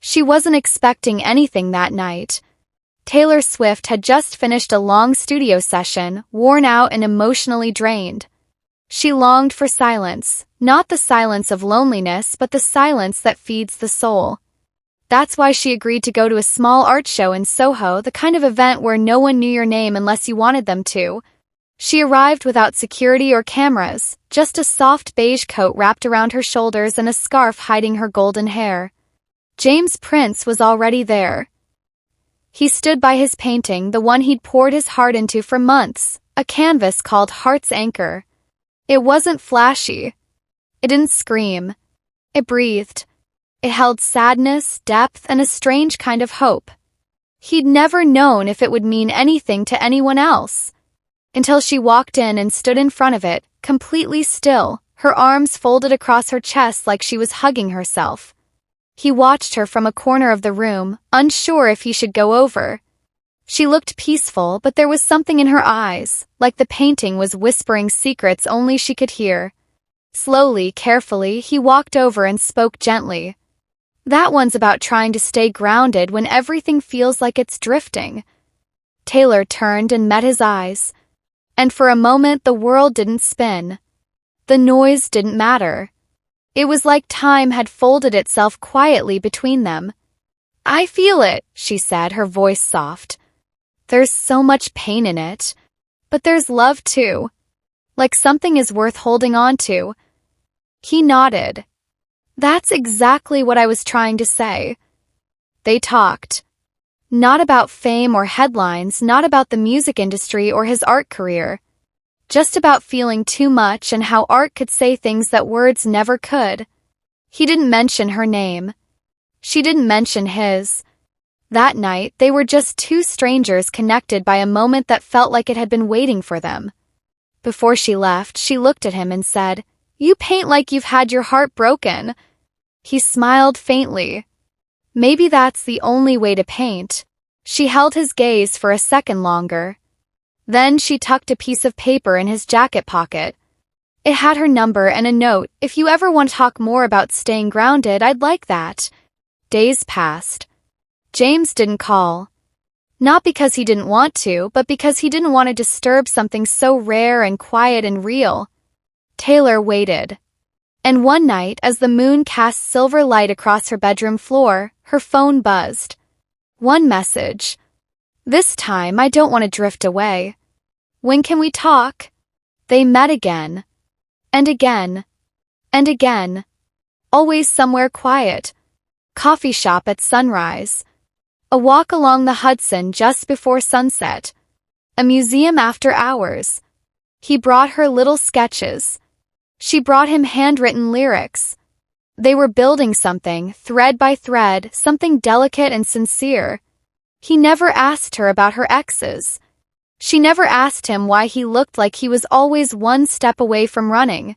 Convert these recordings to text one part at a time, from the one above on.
She wasn't expecting anything that night. Taylor Swift had just finished a long studio session, worn out and emotionally drained. She longed for silence, not the silence of loneliness but the silence that feeds the soul. That's why she agreed to go to a small art show in Soho, the kind of event where no one knew your name unless you wanted them to. She arrived without security or cameras, just a soft beige coat wrapped around her shoulders and a scarf hiding her golden hair. James Prince was already there. He stood by his painting, the one he'd poured his heart into for months, a canvas called Heart's Anchor. It wasn't flashy. It didn't scream. It breathed. It held sadness, depth, and a strange kind of hope. He'd never known if it would mean anything to anyone else. Until she walked in and stood in front of it, completely still, her arms folded across her chest like she was hugging herself. He watched her from a corner of the room, unsure if he should go over. She looked peaceful, but there was something in her eyes, like the painting was whispering secrets only she could hear. Slowly, carefully, he walked over and spoke gently. "That one's about trying to stay grounded when everything feels like it's drifting." Taylor turned and met his eyes. And for a moment the world didn't spin. The noise didn't matter. It was like time had folded itself quietly between them. "I feel it," she said, her voice soft. "There's so much pain in it. But there's love too. Like something is worth holding on to." He nodded. "That's exactly what I was trying to say." They talked. Not about fame or headlines, not about the music industry or his art career. Just about feeling too much and how art could say things that words never could. He didn't mention her name. She didn't mention his. That night, they were just two strangers connected by a moment that felt like it had been waiting for them. Before she left, she looked at him and said, "You paint like you've had your heart broken." He smiled faintly. Maybe that's the only way to paint. She held his gaze for a second longer. Then she tucked a piece of paper in his jacket pocket. It had her number and a note. "If you ever want to talk more about staying grounded, I'd like that." Days passed. James didn't call. Not because he didn't want to, but because he didn't want to disturb something so rare and quiet and real. Taylor waited. And one night, as the moon cast silver light across her bedroom floor, her phone buzzed. One message. "This time, I don't want to drift away. When can we talk?" They met again. And again. And again. Always somewhere quiet. Coffee shop at sunrise. A walk along the Hudson just before sunset. A museum after hours. He brought her little sketches. She brought him handwritten lyrics. They were building something, thread by thread, something delicate and sincere. He never asked her about her exes. She never asked him why he looked like he was always one step away from running.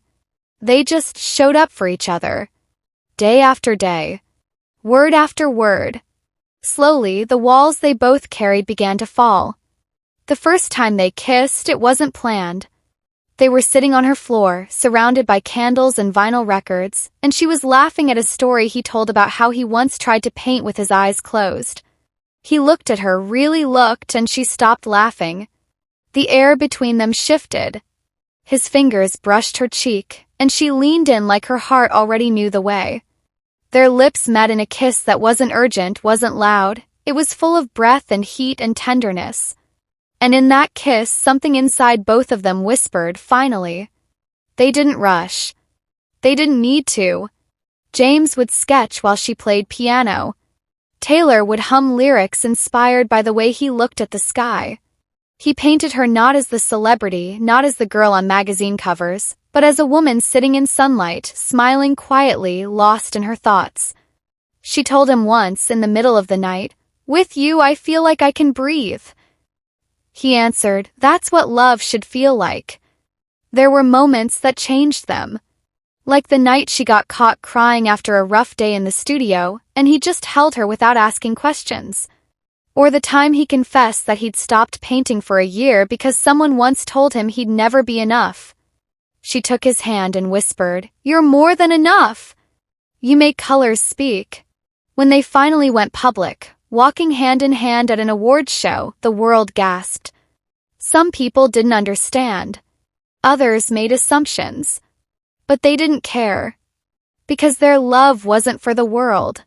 They just showed up for each other. Day after day. Word after word. Slowly, the walls they both carried began to fall. The first time they kissed, it wasn't planned. They were sitting on her floor, surrounded by candles and vinyl records, and she was laughing at a story he told about how he once tried to paint with his eyes closed. He looked at her, really looked, and she stopped laughing. The air between them shifted. His fingers brushed her cheek, and she leaned in like her heart already knew the way. Their lips met in a kiss that wasn't urgent, wasn't loud. It was full of breath and heat and tenderness. And in that kiss, something inside both of them whispered, finally. They didn't rush. They didn't need to. James would sketch while she played piano. Taylor would hum lyrics inspired by the way he looked at the sky. He painted her not as the celebrity, not as the girl on magazine covers, but as a woman sitting in sunlight, smiling quietly, lost in her thoughts. She told him once, in the middle of the night, "With you, I feel like I can breathe." He answered, "That's what love should feel like." There were moments that changed them. Like the night she got caught crying after a rough day in the studio, and he just held her without asking questions. Or the time he confessed that he'd stopped painting for a year because someone once told him he'd never be enough. She took his hand and whispered, "You're more than enough. You make colors speak." When they finally went public, walking hand in hand at an awards show, the world gasped. Some people didn't understand. Others made assumptions. But they didn't care. Because their love wasn't for the world.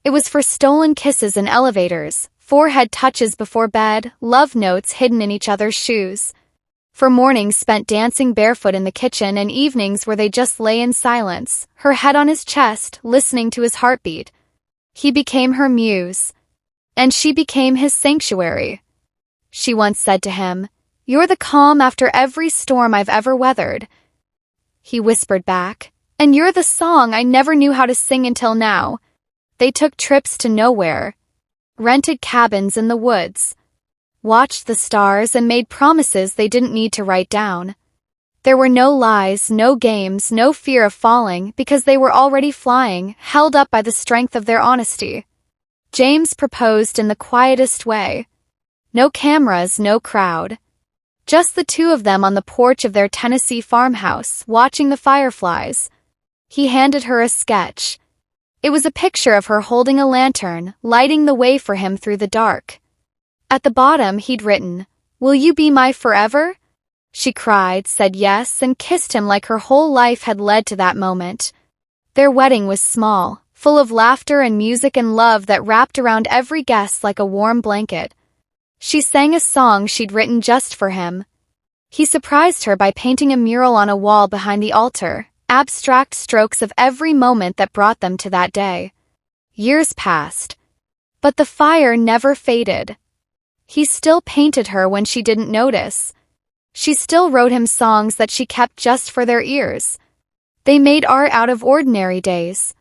It was for stolen kisses in elevators, forehead touches before bed, love notes hidden in each other's shoes. For mornings spent dancing barefoot in the kitchen and evenings where they just lay in silence, her head on his chest, listening to his heartbeat. He became her muse. And she became his sanctuary. She once said to him, "You're the calm after every storm I've ever weathered." He whispered back, "And you're the song I never knew how to sing until now." They took trips to nowhere, rented cabins in the woods, watched the stars and made promises they didn't need to write down. There were no lies, no games, no fear of falling because they were already flying, held up by the strength of their honesty. James proposed in the quietest way. No cameras, no crowd. Just the two of them on the porch of their Tennessee farmhouse, watching the fireflies. He handed her a sketch. It was a picture of her holding a lantern, lighting the way for him through the dark. At the bottom he'd written, "Will you be my forever?" She cried, said yes, and kissed him like her whole life had led to that moment. Their wedding was small, full of laughter and music and love that wrapped around every guest like a warm blanket. She sang a song she'd written just for him. He surprised her by painting a mural on a wall behind the altar, abstract strokes of every moment that brought them to that day. Years passed, but the fire never faded. He still painted her when she didn't notice. She still wrote him songs that she kept just for their ears. They made art out of ordinary days.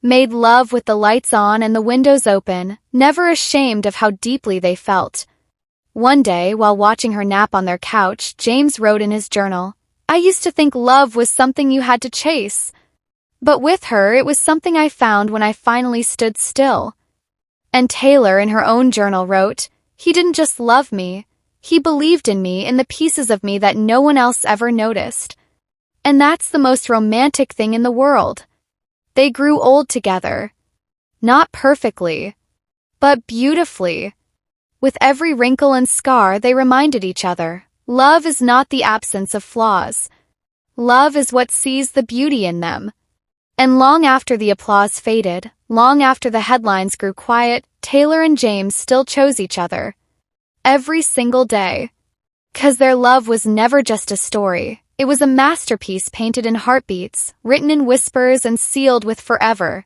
Made love with the lights on and the windows open, never ashamed of how deeply they felt. One day, while watching her nap on their couch, James wrote in his journal, "I used to think love was something you had to chase. But with her, it was something I found when I finally stood still." And Taylor, in her own journal, wrote, "He didn't just love me. He believed in me, in the pieces of me that no one else ever noticed." And that's the most romantic thing in the world. They grew old together. Not perfectly, but beautifully. With every wrinkle and scar, they reminded each other, love is not the absence of flaws. Love is what sees the beauty in them. And long after the applause faded, long after the headlines grew quiet, Taylor and James still chose each other. Every single day. 'Cause their love was never just a story. It was a masterpiece painted in heartbeats, written in whispers and sealed with forever.